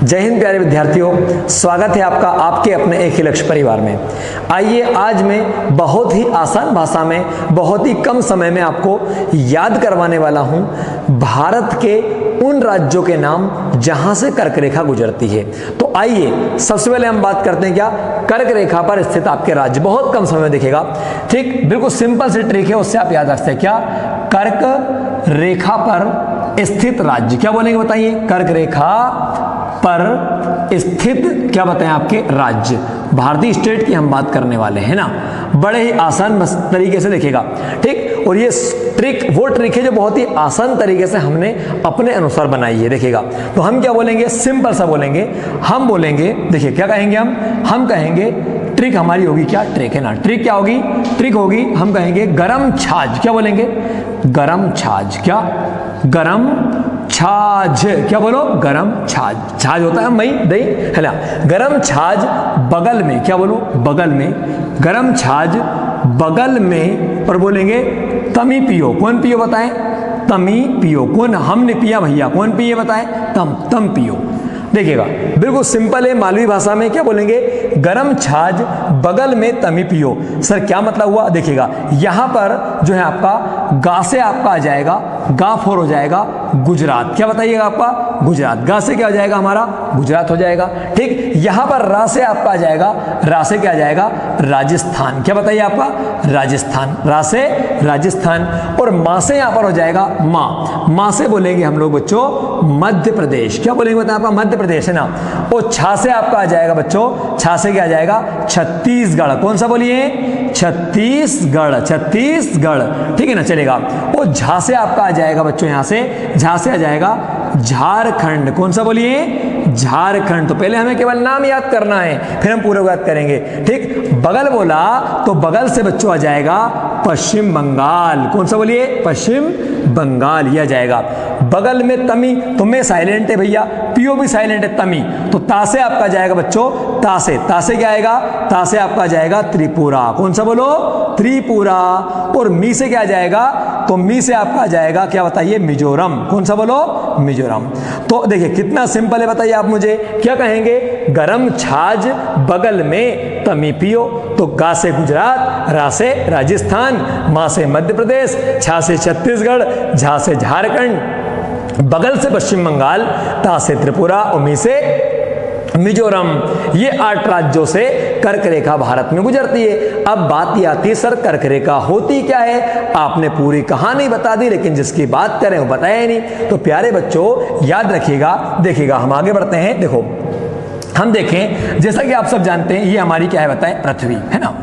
जय हिंद प्यारे विद्यार्थियों, स्वागत है आपका आपके अपने एक ही लक्ष्य परिवार में। आइए आज मैं बहुत ही आसान भाषा में बहुत ही कम समय में आपको याद करवाने वाला हूं भारत के उन राज्यों के नाम जहां से कर्क रेखा गुजरती है। तो आइए सबसे पहले हम बात करते हैं क्या कर्क रेखा पर स्थित आपके राज्य। बहुत कम समय में दिखेगा, ठीक, बिल्कुल सिंपल सी ट्रिक है, उससे आप याद रख सकते हैं क्या कर्क रेखा पर स्थित राज्य। क्या बोलेंगे बताइए? कर्क रेखा पर स्थित क्या बताएं आपके राज्य। भारतीय स्टेट की हम बात करने वाले हैं ना, बड़े ही आसान तरीके से देखेगा, ठीक। और ये ट्रिक वो ट्रिक है जो बहुत ही आसान तरीके से हमने अपने अनुसार बनाई है, देखेगा। तो हम क्या बोलेंगे? सिंपल सा बोलेंगे, हम बोलेंगे, देखिए क्या कहेंगे हम कहेंगे ट्रिक हमारी होगी क्या? ट्रिक है ना, ट्रिक क्या होगी? ट्रिक होगी, हम कहेंगे गरम छाछ। क्या बोलेंगे? गरम छाछ। क्या? गरम छाछ। क्या बोलो? गरम छाछ। छाछ होता है मई दही, है ना। गरम छाछ बगल में। क्या बोलो? बगल में। गरम छाछ बगल में। और बोलेंगे तमी पियो। कौन पियो बताएं? तमी पियो। कौन? हमने पिया भैया। कौन पिए बताएं? तम पियो। देखिएगा बिल्कुल सिंपल है, मालवी भाषा में क्या बोलेंगे? गरम छाछ बगल में तमी पियो। सर क्या मतलब हुआ? देखिएगा यहां पर जो है आपका गा से आपका आ जाएगा, गा फोर हो जाएगा गुजरात। क्या बताइएगा आपका? गुजरात। गा से क्या हो जाएगा हमारा? गुजरात हो जाएगा, ठीक। यहां पर रा से आपका आ जाएगा, रा से क्या आ जाएगा? राजस्थान। क्या बताइए आपका? राजस्थान। रा से राजस्थान। और मां से यहां पर हो जाएगा मां से बोलेंगे हम लोग बच्चों मध्य प्रदेश। क्या बोलेंगे बताएं? आपका मध्य प्रदेश है ना। और छा से आपका आ जाएगा बच्चों, छा से क्या आ जाएगा? छत्तीसगढ़। कौन सा बोलिए? छत्तीसगढ़। छत्तीसगढ़, ठीक है ना, चलेगा। और झा से आपका आ जाएगा बच्चों, यहां से झा से आ जाएगा झारखंड। कौन सा बोलिए? झारखंड। तो पहले हमें केवल नाम याद करना है, फिर हम पूरा याद करेंगे, ठीक। बगल बोला तो बगल से बच्चों आ जाएगा पश्चिम बंगाल। कौन सा बोलिए? पश्चिम बंगाल, यह जाएगा। बगल में तमी, तो मैं साइलेंट है भैया, पियो भी साइलेंट है, तमी। तो ता से आपका जाएगा बच्चों ता से क्या आएगा? ता से आपका जाएगा त्रिपुरा। कौन सा बोलो? त्रिपुरा। और मी से क्या जाएगा? तो मी से आपका जाएगा क्या बताइए? मिजोरम। कौन सा बोलो? मिजोरम। तो देखिए कितना सिंपल है, बताइए आप मुझे क्या कहेंगे? गरम छाछ बगल में तमी पियो। तो गा से गुजरात, रा से राजस्थान, मां से मध्य प्रदेश, छा से छत्तीसगढ़, झा से झारखंड, बगल से पश्चिम बंगाल, ता से त्रिपुरा और मी से मिजोरम। ये 8 राज्यों से कर्क रेखा भारत में गुजरती है। अब बात ये आती है सर कर्क रेखा होती क्या है? आपने पूरी कहानी बता दी, लेकिन जिसकी बात करें वो बताया ही नहीं। तो प्यारे बच्चों याद रखिएगा, देखिएगा हम आगे बढ़ते हैं। देखो हम देखें, जैसा कि आप सब जानते हैं ये हमारी क्या है बताएं? पृथ्वी है ना,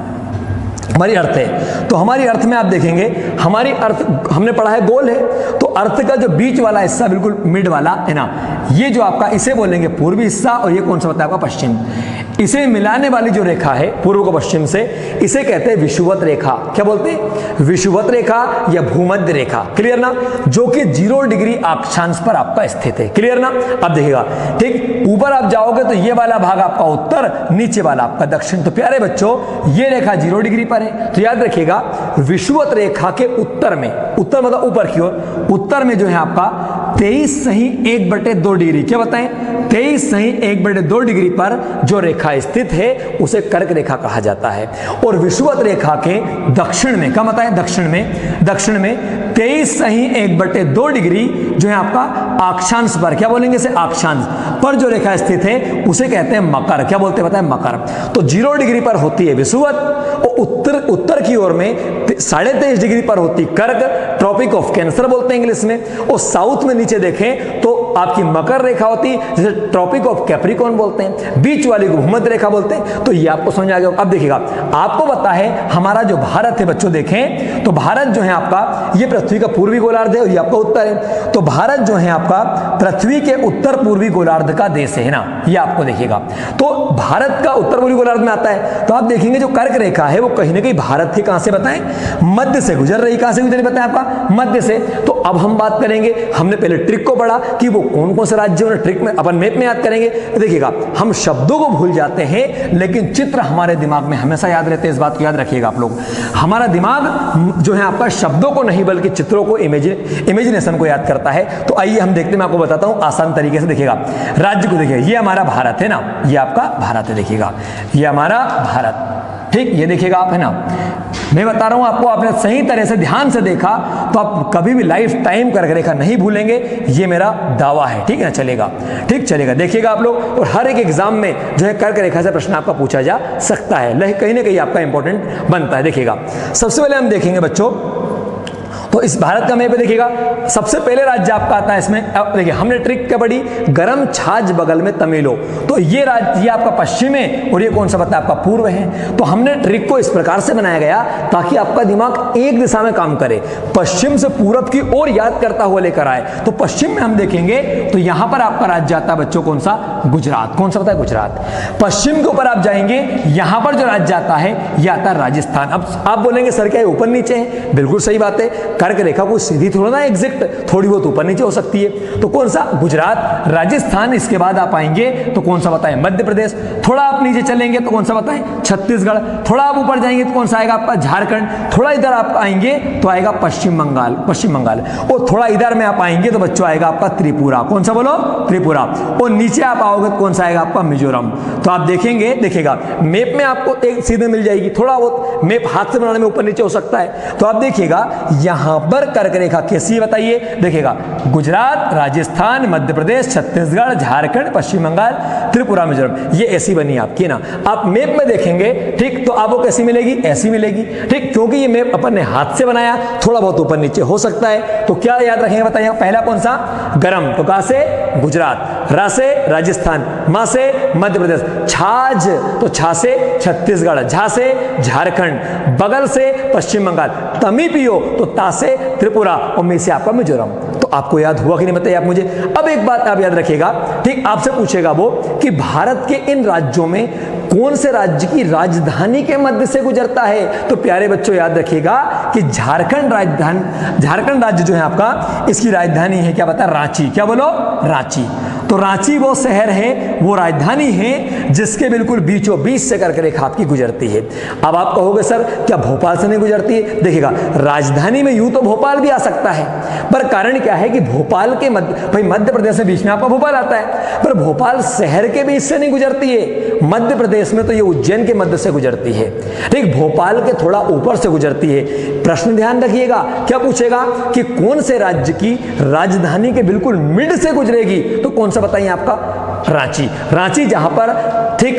हमारी अर्थ है। तो हमारी अर्थ में आप देखेंगे हमारी अर्थ हमने पढ़ा है गोल है। तो अर्थ का जो बीच वाला हिस्सा बिल्कुल मिड वाला है ना, ये जो आपका इसे बोलेंगे पूर्वी हिस्सा, और ये कौन सा बताया आपका? पश्चिम। इसे मिलाने वाली जो रेखा है पूर्व को पश्चिम से, इसे कहते हैं विषुवत रेखा। क्या बोलते हैं? विषुवत रेखा या भूमध्य रेखा। क्लियर ना? जो कि 0 डिग्री अक्षांश पर आपका स्थित है। क्लियर ना? अब देखिएगा, ठीक, ऊपर आप जाओगे तो ये वाला भाग आपका उत्तर, नीचे वाला आपका दक्षिण। तो प्यारे बच्चों ये रेखा 0 डिग्री पर है। तो याद रखिएगा विषुवत रेखा के उत्तर में, उत्तर मतलब ऊपर की ओर, उत्तर में जो है आपका 23 सही 1/2 डिग्री। क्या बताएं? 23 सही 1/2 डिग्री पर जो रेखा स्थित है उसे कर्क रेखा कहा जाता है। और विषुवत रेखा के दक्षिण में, क्या बताएं? दक्षिण में 23 सही 1/2 डिग्री जो है आपका अक्षांश पर, क्या बोलेंगे इसे? अक्षांश पर जो रेखा स्थित है उसे कहते हैं मकर। क्या बोलते हैं बताएं? मकर। तो 0 डिग्री पर होती है विषुवत, और उत्तर की ओर में 23.5 डिग्री पर होती कर्क, ट्रॉपिक ऑफ कैंसर बोलते हैं इंग्लिश में। और साउथ में नीचे देखें तो आपकी मकर रेखा होती है, जिसे ट्रॉपिक ऑफ कैप्रिकॉर्न बोलते हैं, बीच वाली को भूमध्य रेखा बोलते हैं। तो ये आपको समझ आ गया। अब देखिएगा आपको पता है हमारा जो भारत है बच्चों, देखें तो भारत जो है आपका ये पृथ्वी का पूर्वी गोलार्ध है और ये आपका उत्तर है। तो भारत जो है आपका पृथ्वी के उत्तर पूर्वी गोलार्ध का देश है ना, ये आपको देखिएगा। तो भारत का उत्तर पूर्वी गोलार्ध में आता है। तो आप देखेंगे जो कर्क रेखा है वो कहीं ना कहीं भारत के कहां से बताएं? मध्य से गुजर रही। कहां से गुजर रही बताएं? आपका मध्य से। तो अब हम बात करेंगे, हमने पहले ट्रिक को पढ़ा कि वो कौन कौन से राज्य उन्हें ट्रिक में अपन मैप में याद करेंगे। देखिएगा, हम शब्दों को भूल जाते हैं लेकिन चित्र हमारे दिमाग में हमेशा याद रहते हैं। इस बात को याद रखिएगा आप लोग। हमारा दिमाग जो है आपका शब्दों को नहीं बल्कि चित्रों को, इमेजिनेशन को याद करता है। तो आइए हम देखते हैं, मैं आपको बताता हूं आसान तरीके से। देखिएगा, राज्य को देखिए, ये हमारा भारत है ना, ये आपका भारत है। देखिएगा, ये हमारा भारत, ठीक, ये देखिएगा आप, है ना। मैं बता रहा हूं आपको, आपने सही तरह से ध्यान से देखा तो आप कभी भी लाइफ टाइम कर्क रेखा नहीं भूलेंगे। ये मेरा दावा है, ठीक है ना, चलेगा, ठीक चलेगा। देखिएगा आप लोग, और हर एक एग्जाम में जो है कर्क रेखा से प्रश्न आपका पूछा जा सकता है, कहीं ना कहीं आपका इंपॉर्टेंट बनता है। देखिएगा, सबसे पहले हम देखेंगे बच्चों, तो इस भारत का मैप देखिएगा, सबसे पहले राज्य आपका आता है इसमें। देखिए, हमने ट्रिक क्या पढ़ी, गरम छाछ बगल में तमिलो। तो ये राज्य, ये आपका पश्चिम है और ये कौन सा बताया, आपका पूर्व है। तो हमने ट्रिक को इस प्रकार से बनाया गया ताकि आपका दिमाग एक दिशा में काम करे, पश्चिम से पूरब की ओर याद करता हुआ लेकर आए। तो पश्चिम में हम देखेंगे तो यहां पर आपका राज्य आता है बच्चों, कौन सा, गुजरात। कौन सा बताया, गुजरात। पश्चिम के ऊपर आप जाएंगे, यहां पर जो राज्य आता है यह आता है राजस्थान। अब आप बोलेंगे सर क्या ऊपर नीचे है, बिल्कुल सही बात है। कर्क रेखा कोई सीधी थोड़ा ना एग्जैक्ट, थोड़ी बहुत ऊपर नीचे हो सकती है। तो कौन सा, गुजरात, राजस्थान। इसके बाद आप आएंगे तो कौन सा बताएं, मध्य प्रदेश। थोड़ा आप नीचे चलेंगे तो कौन सा बताएं, छत्तीसगढ़। थोड़ा आप ऊपर जाएंगे तो कौन सा आएगा आपका, झारखंड। थोड़ा इधर आप आएंगे तो आएगा पश्चिम बंगाल, पश्चिम बंगाल। और थोड़ा इधर में आप आएंगे तो बच्चों आएगा आपका त्रिपुरा। कौन सा बोलो, त्रिपुरा। और नीचे आप आओगे तो कौन सा आएगा आपका, मिजोरम। तो आप देखेंगे, देखिएगा मैप में आपको एक सीधे मिल जाएगी, थोड़ा बहुत मैप हाथ से बनाने में ऊपर नीचे हो सकता है। तो आप देखिएगा यहां पर कर्क रेखा कैसी है बताइए। देखिएगा, गुजरात, राजस्थान, मध्य प्रदेश, छत्तीसगढ़, झारखंड, पश्चिम बंगाल, त्रिपुरा, मिजोरम, ये ऐसी बनी आपकी ना। आप मैप में देखेंगे, ठीक, तो आपको कैसी मिलेगी, ऐसी मिलेगी, ठीक, क्योंकि ये मैप अपन ने हाथ से बनाया, थोड़ा बहुत ऊपर नीचे हो सकता है। तो क्या याद रखेंगे बताइए, पहला कौन सा, गरम। तो कहां से, गुजरात। रा से राजस्थान, मा से मध्य प्रदेश, छाछ तो छा से छत्तीसगढ़, झा से झारखंड, बगल से पश्चिम बंगाल, तमी पियो तो ता से त्रिपुरा, और में से आपका मिजोरम। तो आपको याद हुआ कि नहीं बताइए आप मुझे। अब एक बात आप याद रखिएगा, ठीक, आपसे पूछेगा वो कि भारत के इन राज्यों में कौन से राज्य की राजधानी के मध्य से गुजरता है। तो प्यारे बच्चों याद रखिएगा कि झारखंड राज्य जो है आपका, इसकी राजधानी है क्या बता, रांची। क्या बोलो, रांची। तो रांची वो शहर है, वो राजधानी है जिसके बिल्कुल बीचों बीच से कर्क रेखा आपकी गुजरती है। अब आप कहोगे सर क्या भोपाल से नहीं गुजरती है। देखिएगा, राजधानी में यूं तो भोपाल भी आ सकता है, पर कारण क्या है कि भोपाल के मध्य प्रदेश में बीच में आपका भोपाल आता है, पर भोपाल शहर के बीच से नहीं गुजरती है। मध्य प्रदेश में तो ये उज्जैन के मध्य से गुजरती है, ठीक, भोपाल के थोड़ा ऊपर से गुजरती है। प्रश्न ध्यान रखिएगा, क्या पूछेगा कि कौन से राज्य की राजधानी के बिल्कुल मिड से गुजरेगी। तो कौन सा बताइए आपका, रांची। रांची जहां पर, ठीक,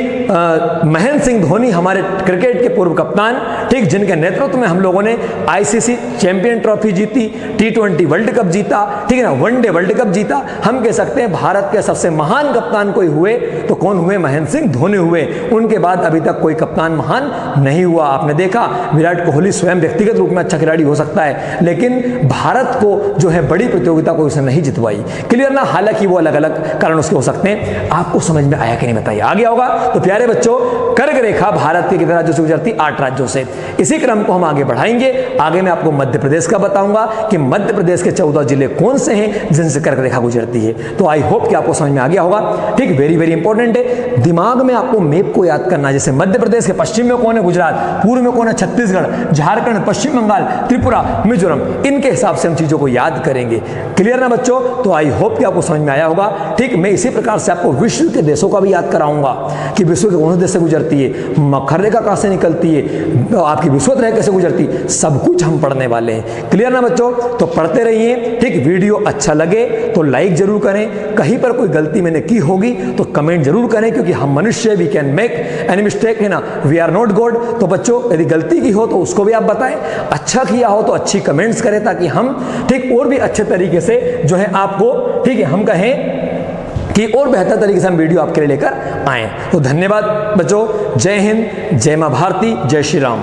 महेंद्र सिंह धोनी हमारे क्रिकेट के पूर्व कप्तान, ठीक, जिनके नेतृत्व में हम लोगों ने आईसीसी चैंपियन ट्रॉफी जीती, T20 वर्ल्ड कप जीता, ठीक है ना, वनडे वर्ल्ड कप जीता। हम कह सकते हैं भारत के सबसे महान कप्तान कोई हुए तो कौन हुए, महेंद्र सिंह धोनी हुए। उनके बाद अभी तक कोई कप्तान महान नहीं हुआ। आपने देखा विराट कोहली स्वयं व्यक्तिगत रूप में अच्छा खिलाड़ी हो सकता है, लेकिन भारत को जो है बड़ी प्रतियोगिता कोई उसने नहीं जितवाई। क्लियर ना, हालांकि वो अलग अलग कारण उसके हो सकते हैं। आपको समझ में आया कि नहीं बताइए, आ गया होगा। तो प्यारे बच्चों, कर्क रेखा भारत के कितने राज्यों से गुजरती, 8 राज्यों से। इसी क्रम को हम आगे बढ़ाएंगे। आगे मैं आपको मध्य प्रदेश का बताऊंगा कि मध्य प्रदेश के 14 जिले कौन से हैं जिनसे कर्क रेखा गुजरती है। तो आई होप कि आपको समझ में आ गया होगा, ठीक, वेरी वेरी इंपॉर्टेंट है। दिमाग में आपको मैप को याद करना, जैसे मध्य प्रदेश के पश्चिम में कौन है, गुजरात, पूर्व में कौन है, छत्तीसगढ़, झारखंड, पश्चिम बंगाल, त्रिपुरा, मिजोरम, इनके हिसाब से हम चीजों को याद करेंगे। क्लियर ना बच्चों। तो आई होप कि आपको समझ में आया होगा, ठीक। मैं इसी प्रकार से आपको विश्व के देशों का भी याद कराऊंगा कि विश्व के कौन से देश से गुजरती है, मकर रेखा कहां से निकलती है, आपकी विषुवत रेखा कैसे गुजरती, सब कुछ हम पढ़ने वाले हैं। क्लियर ना बच्चों। तो पढ़ते रहिए, ठीक। वीडियो अच्छा लगे तो लाइक जरूर करें, कहीं पर कोई गलती मैंने की होगी तो कमेंट जरूर करें, क्योंकि हम मनुष्य, we can make any mistake, है ना, वी आर नॉट गॉड। तो बच्चों यदि गलती की हो तो उसको भी आप बताएं, अच्छा किया हो तो अच्छी कमेंट्स करें, ताकि हम, ठीक, और भी अच्छे तरीके से जो है आपको, ठीक है, हम कहें कि और बेहतर तरीके से हम वीडियो आपके लिए लेकर आए। तो धन्यवाद बच्चों। जय हिंद, जय मां भारती, जय श्री राम।